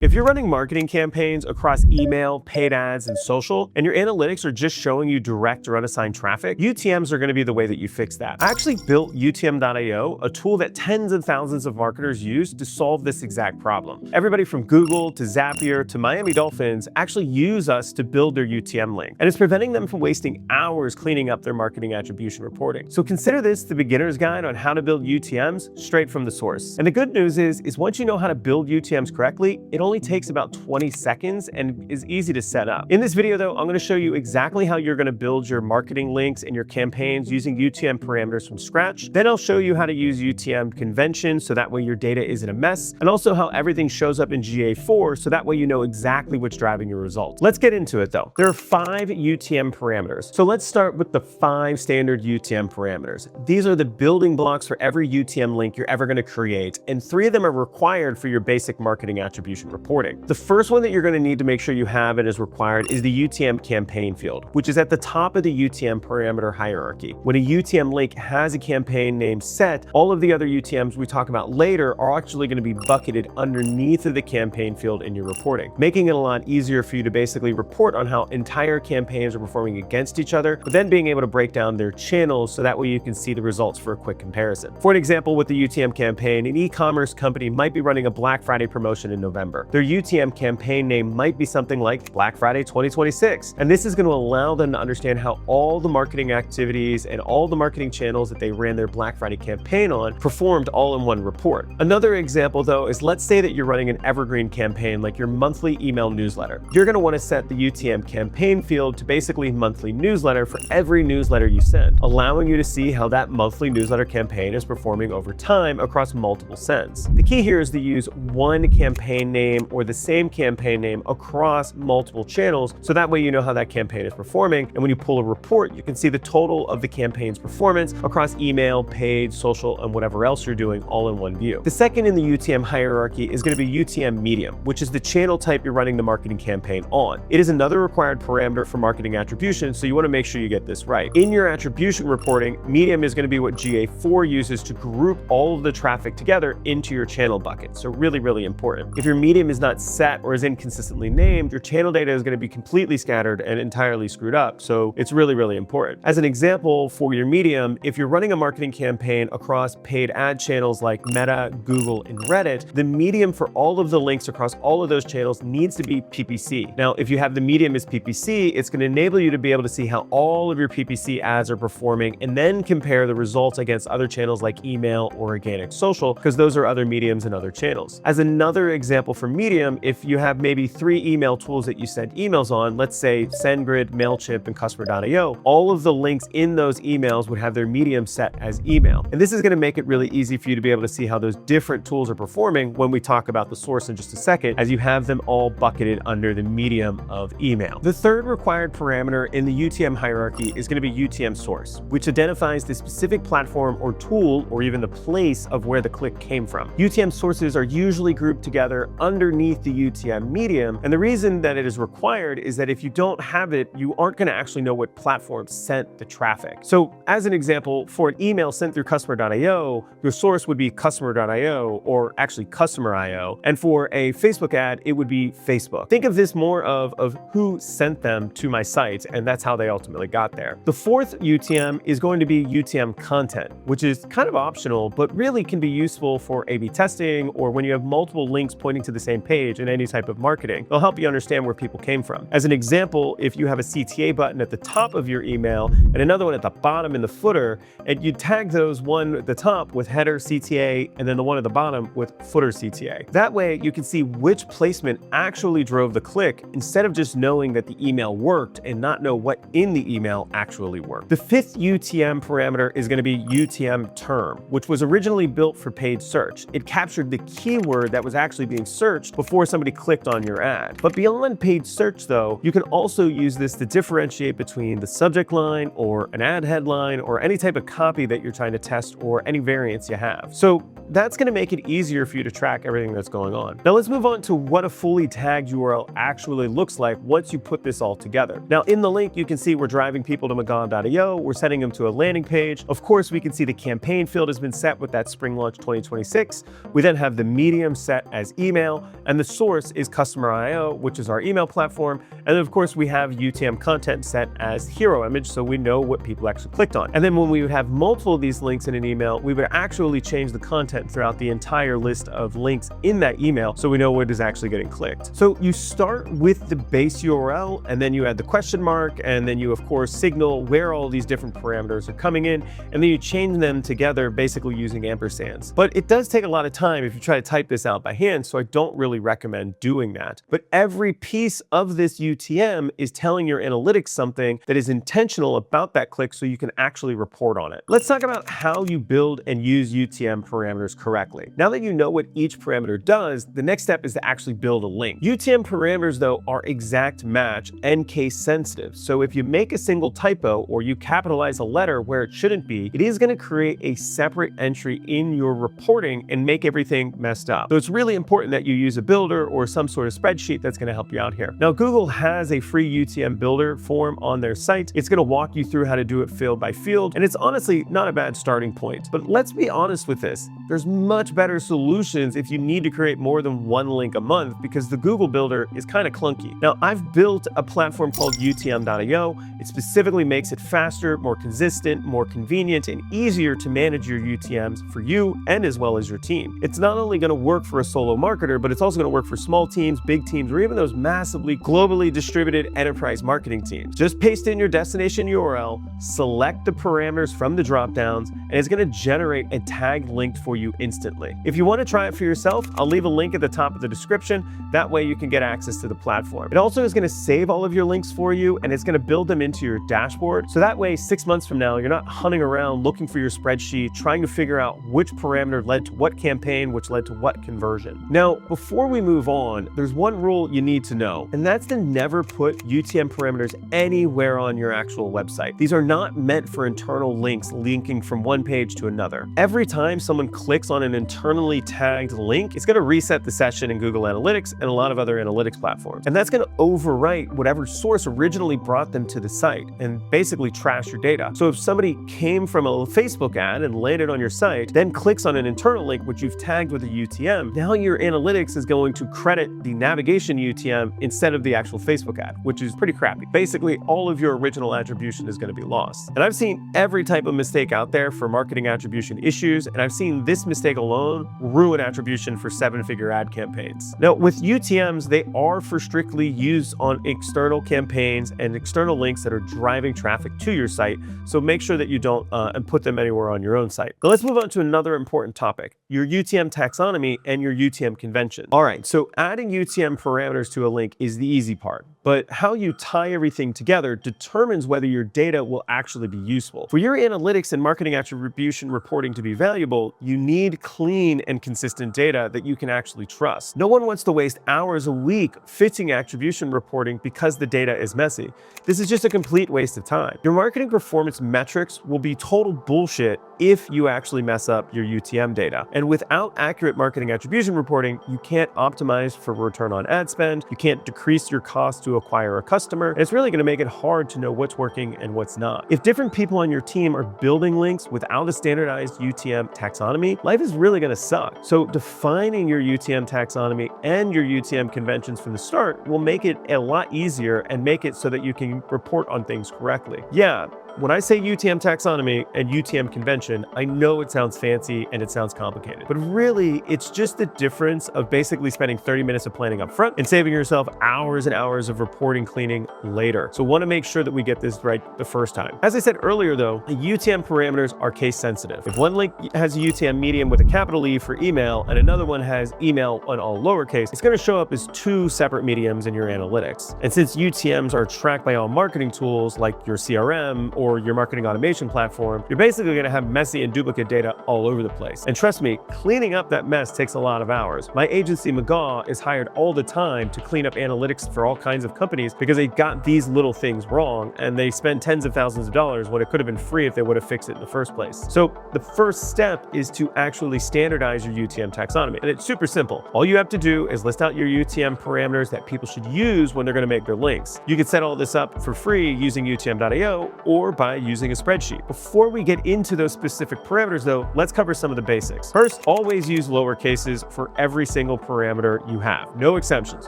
If you're running marketing campaigns across email, paid ads, and social, and your analytics are just showing you direct or unassigned traffic, UTMs are going to be the way that you fix that. I actually built UTM.io, a tool that tens of thousands of marketers use to solve this exact problem. Everybody from Google to Zapier to Miami Dolphins actually use us to build their UTM link, and it's preventing them from wasting hours cleaning up their marketing attribution reporting. So consider this the beginner's guide on how to build UTMs straight from the source. And the good news is once you know how to build UTMs correctly, it only takes about 20 seconds and is easy to set up. In this video though, I'm going to show you exactly how you're going to build your marketing links and your campaigns using UTM parameters from scratch. Then I'll show you how to use UTM conventions so that way your data isn't a mess, and also how everything shows up in GA4 so that way you know exactly what's driving your results. Let's get into it though. There are 5 UTM parameters. So let's start with the 5 standard UTM parameters. These are the building blocks for every UTM link you're ever going to create, and 3 of them are required for your basic marketing attribution reporting. The first one that you're going to need to make sure you have and is required is the UTM campaign field, which is at the top of the UTM parameter hierarchy. When a UTM link has a campaign name set, all of the other UTMs we talk about later are actually going to be bucketed underneath of the campaign field in your reporting, making it a lot easier for you to basically report on how entire campaigns are performing against each other, but then being able to break down their channels so that way you can see the results for a quick comparison. For an example, with the UTM campaign, an e-commerce company might be running a Black Friday promotion in November. Their UTM campaign name might be something like Black Friday 2026. And this is going to allow them to understand how all the marketing activities and all the marketing channels that they ran their Black Friday campaign on performed all in one report. Another example though is, let's say that you're running an evergreen campaign like your monthly email newsletter. You're going to want to set the UTM campaign field to basically monthly newsletter for every newsletter you send, allowing you to see how that monthly newsletter campaign is performing over time across multiple sends. The key here is to use one campaign name or the same campaign name across multiple channels, so that way you know how that campaign is performing, and when you pull a report you can see the total of the campaign's performance across email, paid, social, and whatever else you're doing all in one view. The second in the UTM hierarchy is going to be UTM medium, which is the channel type you're running the marketing campaign on. It is another required parameter for marketing attribution, so you want to make sure you get this right. In your attribution reporting, medium is going to be what GA4 uses to group all of the traffic together into your channel bucket, so really important. If your medium is not set or is inconsistently named, your channel data is going to be completely scattered and entirely screwed up, so it's really important. As an example, for your medium, if you're running a marketing campaign across paid ad channels like Meta, Google, and Reddit, the medium for all of the links across all of those channels needs to be PPC. Now, if you have the medium as PPC, it's going to enable you to be able to see how all of your PPC ads are performing and then compare the results against other channels like email or organic social, because those are other mediums and other channels. As another example for medium, if you have maybe 3 email tools that you send emails on, let's say SendGrid, MailChimp, and Customer.io, all of the links in those emails would have their medium set as email. And this is going to make it really easy for you to be able to see how those different tools are performing when we talk about the source in just a second, as you have them all bucketed under the medium of email. The third required parameter in the UTM hierarchy is going to be UTM source, which identifies the specific platform or tool or even the place of where the click came from. UTM sources are usually grouped together underneath the UTM medium, and the reason that it is required is that if you don't have it, you aren't going to actually know what platform sent the traffic. So as an example, for an email sent through Customer.io, your source would be Customer.io, or actually Customer.io, and for a Facebook ad, it would be Facebook. Think of this more of who sent them to my site, and that's how they ultimately got there. The fourth UTM is going to be UTM content, which is kind of optional, but really can be useful for A/B testing or when you have multiple links pointing to the same page in any type of marketing. They'll help you understand where people came from. As an example, if you have a CTA button at the top of your email and another one at the bottom in the footer, and you tag those, one at the top with header CTA and then the one at the bottom with footer CTA. That way you can see which placement actually drove the click instead of just knowing that the email worked and not know what in the email actually worked. The fifth UTM parameter is going to be UTM term, which was originally built for paid search. It captured the keyword that was actually being searched before somebody clicked on your ad. But beyond paid search though, you can also use this to differentiate between the subject line or an ad headline or any type of copy that you're trying to test or any variants you have. So that's going to make it easier for you to track everything that's going on. Now let's move on to what a fully tagged URL actually looks like once you put this all together. Now in the link, you can see we're driving people to McGaw.io, we're sending them to a landing page. Of course, we can see the campaign field has been set with that Spring Launch 2026. We then have the medium set as email. and the source is customer.io, which is our email platform. And then of course we have UTM content set as hero image, so we know what people actually clicked on. And then when we would have multiple of these links in an email, we would actually change the content throughout the entire list of links in that email, so we know what is actually getting clicked. So you start with the base URL, and then you add the question mark, and then you of course signal where all these different parameters are coming in, and then you change them together basically using ampersands. But it does take a lot of time if you try to type this out by hand, so I don't really recommend doing that. But every piece of this UTM is telling your analytics something that is intentional about that click, so you can actually report on it. Let's talk about how you build and use UTM parameters correctly. Now that you know what each parameter does, the next step is to actually build a link. UTM parameters, though, are exact match and case sensitive. So if you make a single typo or you capitalize a letter where it shouldn't be, it is going to create a separate entry in your reporting and make everything messed up. So it's really important that you use a builder or some sort of spreadsheet that's going to help you out here. Now, Google has a free UTM builder form on their site. It's going to walk you through how to do it field by field, and it's honestly not a bad starting point. But let's be honest with this. There's much better solutions if you need to create more than one link a month, because the Google builder is kind of clunky. Now, I've built a platform called UTM.io. It specifically makes it faster, more consistent, more convenient, and easier to manage your UTMs for you and as well as your team. It's not only going to work for a solo marketer, but it's also going to work for small teams, big teams, or even those massively globally distributed enterprise marketing teams. Just paste in your destination URL, select the parameters from the dropdowns, and it's going to generate a tagged link for you instantly. If you want to try it for yourself, I'll leave a link at the top of the description. That way you can get access to the platform. It also is going to save all of your links for you, and it's going to build them into your dashboard. So that way, 6 months from now, you're not hunting around looking for your spreadsheet, trying to figure out which parameter led to what campaign, which led to what conversion. Now, before we move on, there's one rule you need to know, and that's to never put UTM parameters anywhere on your actual website. These are not meant for internal links linking from one page to another. Every time someone clicks on an internally tagged link, it's going to reset the session in Google Analytics and a lot of other analytics platforms. And that's going to overwrite whatever source originally brought them to the site and basically trash your data. So if somebody came from a Facebook ad and landed on your site, then clicks on an internal link which you've tagged with a UTM, now your analytics is going to credit the navigation UTM instead of the actual Facebook ad, which is pretty crappy. Basically, all of your original attribution is going to be lost. And I've seen every type of mistake out there for marketing attribution issues, and I've seen this mistake alone ruin attribution for 7-figure ad campaigns. Now, with UTMs, they are for strictly used on external campaigns and external links that are driving traffic to your site, so make sure that you don't and put them anywhere on your own site. Now let's move on to another important topic, your UTM taxonomy and your UTM convention. All right, so adding UTM parameters to a link is the easy part, but how you tie everything together determines whether your data will actually be useful. For your analytics and marketing attribution reporting to be valuable, you need clean and consistent data that you can actually trust. No one wants to waste hours a week fixing attribution reporting because the data is messy. This is just a complete waste of time. Your marketing performance metrics will be total bullshit if you actually mess up your UTM data. And without accurate marketing attribution reporting, you can't optimize for return on ad spend, you can't decrease your cost to acquire a customer, and it's really going to make it hard to know what's working and what's not. If different people on your team are building links without a standardized UTM taxonomy, life is really going to suck. So defining your UTM taxonomy and your UTM conventions from the start will make it a lot easier and make it so that you can report on things correctly. Yeah, when I say UTM taxonomy and UTM convention, I know it sounds fancy and it sounds complicated, but really it's just the difference of basically spending 30 minutes of planning up front and saving yourself hours and hours of reporting cleaning later. So want to make sure that we get this right the first time. As I said earlier though, the UTM parameters are case sensitive. If one link has a UTM medium with a capital E for email and another one has email on all lowercase, it's going to show up as two separate mediums in your analytics. And since UTMs are tracked by all marketing tools like your CRM or your marketing automation platform, you're basically going to have messy and duplicate data all over the place. And trust me, cleaning up that mess takes a lot of hours. My agency McGaw is hired all the time to clean up analytics for all kinds of companies because they got these little things wrong and they spend tens of thousands of dollars when it could have been free if they would have fixed it in the first place. So the first step is to actually standardize your UTM taxonomy. And it's super simple. All you have to do is list out your UTM parameters that people should use when they're going to make their links. You can set all this up for free using UTM.io or or by using a spreadsheet. Before we get into those specific parameters though, let's cover some of the basics. First, always use lower cases for every single parameter you have. No exceptions,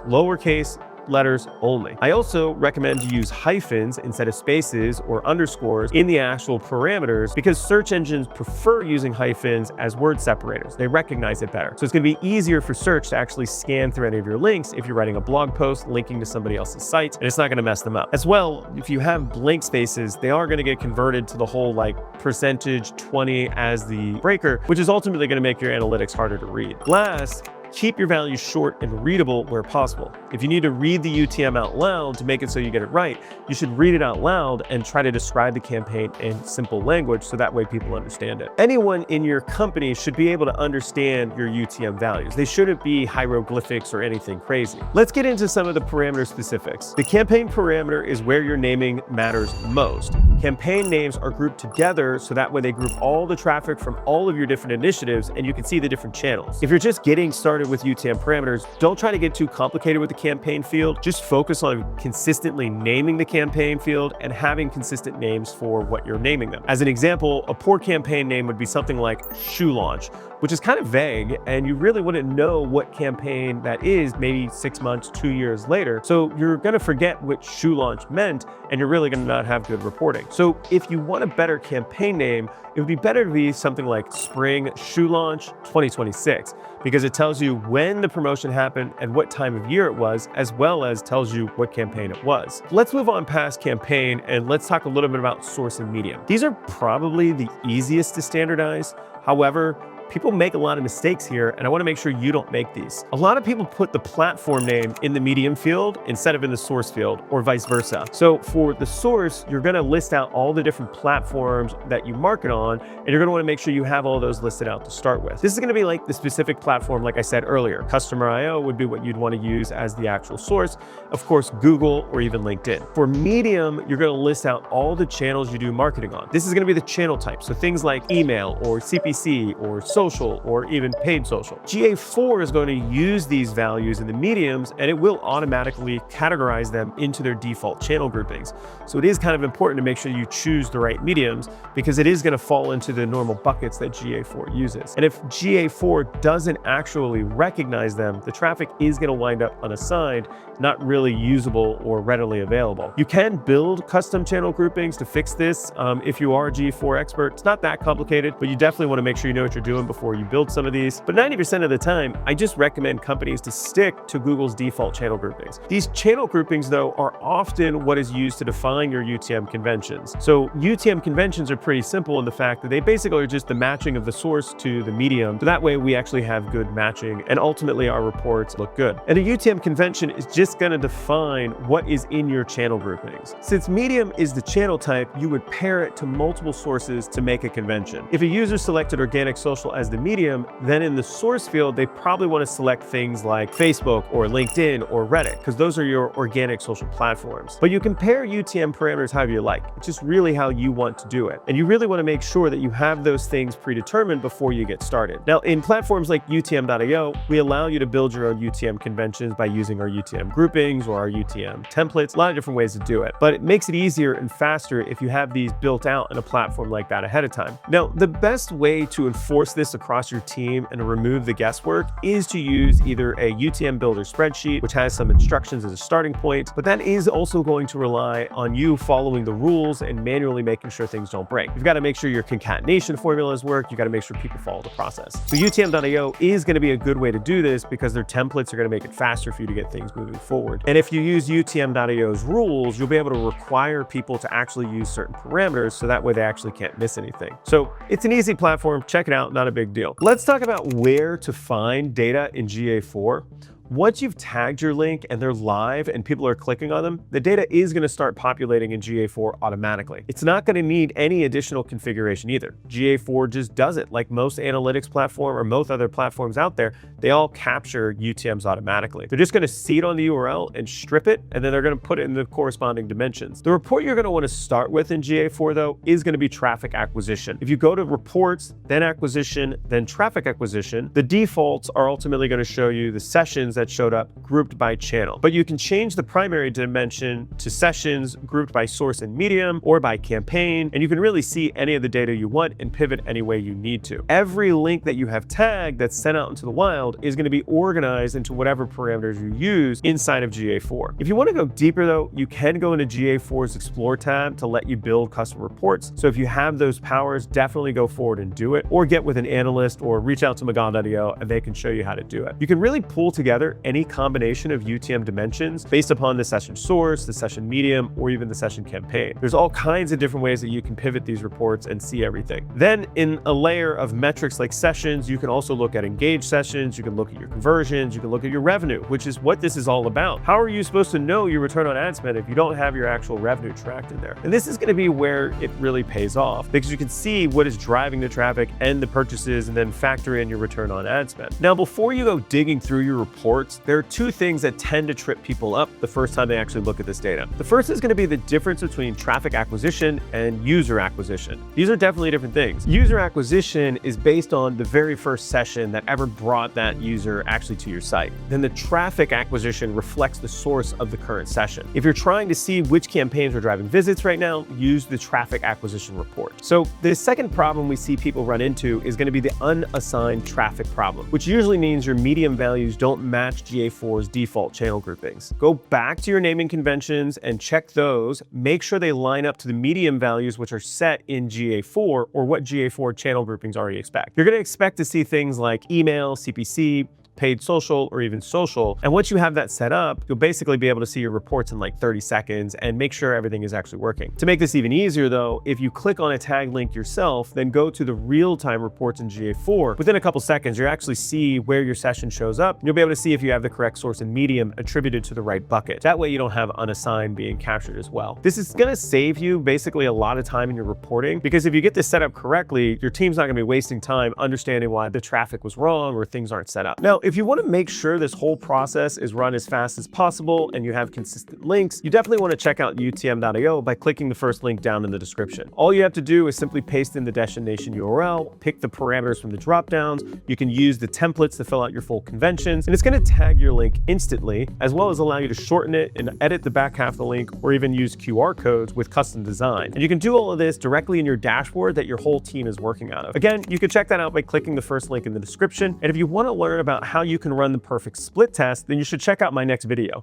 lowercase letters only. I also recommend to use hyphens instead of spaces or underscores in the actual parameters because search engines prefer using hyphens as word separators. They recognize it better. So it's going to be easier for search to actually scan through any of your links if you're writing a blog post linking to somebody else's site, and it's not going to mess them up. As well, if you have blank spaces, they are going to get converted to the whole like percentage 20 as the breaker, which is ultimately going to make your analytics harder to read. Last, keep your values short and readable where possible. If you need to read the UTM out loud to make it so you get it right, you should read it out loud and try to describe the campaign in simple language so that way people understand it. Anyone in your company should be able to understand your UTM values. They shouldn't be hieroglyphics or anything crazy. Let's get into some of the parameter specifics. The campaign parameter is where your naming matters most. Campaign names are grouped together so that way they group all the traffic from all of your different initiatives and you can see the different channels. If you're just getting started with UTM parameters, don't try to get too complicated with the campaign field. Just focus on consistently naming the campaign field and having consistent names for what you're naming them. As an example, a poor campaign name would be something like shoe launch, which is kind of vague and you really wouldn't know what campaign that is maybe 6 months, 2 years later. So you're gonna forget what shoe launch meant and you're really gonna not have good reporting. So if you want a better campaign name, it would be better to be something like Spring Shoe Launch 2026 because it tells you when the promotion happened and what time of year it was, as well as tells you what campaign it was. Let's move on past campaign and let's talk a little bit about source and medium. These are probably the easiest to standardize. However, people make a lot of mistakes here, and I want to make sure you don't make these. A lot of people put the platform name in the medium field instead of in the source field, or vice versa. So for the source, you're going to list out all the different platforms that you market on, and you're going to want to make sure you have all those listed out to start with. This is going to be like the specific platform, like I said earlier. Customer IO would be what you'd want to use as the actual source. Of course, Google or even LinkedIn. For medium, you're going to list out all the channels you do marketing on. This is going to be the channel type. So things like email or CPC or social or even paid social. GA4 is going to use these values in the mediums and it will automatically categorize them into their default channel groupings. So it is kind of important to make sure you choose the right mediums because it is going to fall into the normal buckets that GA4 uses. And if GA4 doesn't actually recognize them, the traffic is going to wind up unassigned, not really usable or readily available. You can build custom channel groupings to fix this if you are a GA4 expert. It's not that complicated, but you definitely want to make sure you know what you're doing before you build some of these. But 90% of the time, I just recommend companies to stick to Google's default channel groupings. These channel groupings, though, are often what is used to define your UTM conventions. So UTM conventions are pretty simple in the fact that they basically are just the matching of the source to the medium. So that way we actually have good matching and ultimately our reports look good. And a UTM convention is just going to define what is in your channel groupings. Since medium is the channel type, you would pair it to multiple sources to make a convention. If a user selected organic social as the medium, then in the source field, they probably want to select things like Facebook or LinkedIn or Reddit, because those are your organic social platforms. But you can pair UTM parameters however you like. It's just really how you want to do it. And you really want to make sure that you have those things predetermined before you get started. Now, in platforms like UTM.io, we allow you to build your own UTM conventions by using our UTM groupings or our UTM templates, a lot of different ways to do it. But it makes it easier and faster if you have these built out in a platform like that ahead of time. Now, the best way to enforce this across your team and to remove the guesswork is to use either a UTM builder spreadsheet, which has some instructions as a starting point, but that is also going to rely on you following the rules and manually making sure things don't break. You've got to make sure your concatenation formulas work. You got to make sure people follow the process. So UTM.io is going to be a good way to do this because their templates are going to make it faster for you to get things moving forward. And if you use UTM.io's rules, you'll be able to require people to actually use certain parameters so that way they actually can't miss anything. So it's an easy platform. Check it out. Not a big deal. Let's talk about where to find data in GA4. Once you've tagged your link and they're live and people are clicking on them, the data is going to start populating in GA4 automatically. It's not going to need any additional configuration either. GA4 just does it like most analytics platform or most other platforms out there. They all capture UTMs automatically. They're just going to see it on the URL and strip it, and then they're going to put it in the corresponding dimensions. The report you're going to want to start with in GA4 though is going to be traffic acquisition. If you go to reports, then acquisition, then traffic acquisition, the defaults are ultimately going to show you the sessions that that showed up grouped by channel. But you can change the primary dimension to sessions grouped by source and medium or by campaign, and you can really see any of the data you want and pivot any way you need to. Every link that you have tagged that's sent out into the wild is going to be organized into whatever parameters you use inside of GA4. If you want to go deeper though, you can go into GA4's Explore tab to let you build custom reports. So if you have those powers, definitely go forward and do it, or get with an analyst or reach out to McGaw.io and they can show you how to do it. You can really pull together any combination of UTM dimensions based upon the session source, the session medium, or even the session campaign. There's all kinds of different ways that you can pivot these reports and see everything. Then in a layer of metrics like sessions, you can also look at engaged sessions, you can look at your conversions, you can look at your revenue, which is what this is all about. How are you supposed to know your return on ad spend if you don't have your actual revenue tracked in there? And this is going to be where it really pays off, because you can see what is driving the traffic and the purchases and then factor in your return on ad spend. Now, before you go digging through your reports, there are two things that tend to trip people up the first time they actually look at this data. The first is going to be the difference between traffic acquisition and user acquisition. These are definitely different things. User acquisition is based on the very first session that ever brought that user actually to your site. Then the traffic acquisition reflects the source of the current session. If you're trying to see which campaigns are driving visits right now, use the traffic acquisition report. So the second problem we see people run into is going to be the unassigned traffic problem, which usually means your medium values don't match GA4's default channel groupings. Go back to your naming conventions and check those. Make sure they line up to the medium values which are set in GA4 or what GA4 channel groupings already expect. You're going to expect to see things like email, CPC, paid social, or even social. And once you have that set up, you'll basically be able to see your reports in like 30 seconds and make sure everything is actually working. To make this even easier though, if you click on a tag link yourself, then go to the real-time reports in GA4, within a couple seconds, you actually see where your session shows up. You'll be able to see if you have the correct source and medium attributed to the right bucket. That way you don't have unassigned being captured as well. This is gonna save you basically a lot of time in your reporting, because if you get this set up correctly, your team's not gonna be wasting time understanding why the traffic was wrong or things aren't set up. Now, if you want to make sure this whole process is run as fast as possible and you have consistent links, you definitely want to check out UTM.io by clicking the first link down in the description. All you have to do is simply paste in the destination URL, pick the parameters from the dropdowns. You can use the templates to fill out your full conventions, and it's going to tag your link instantly, as well as allow you to shorten it and edit the back half of the link, or even use QR codes with custom design. And you can do all of this directly in your dashboard that your whole team is working out of. Again, you can check that out by clicking the first link in the description. And if you want to learn about how you can run the perfect split test, then you should check out my next video.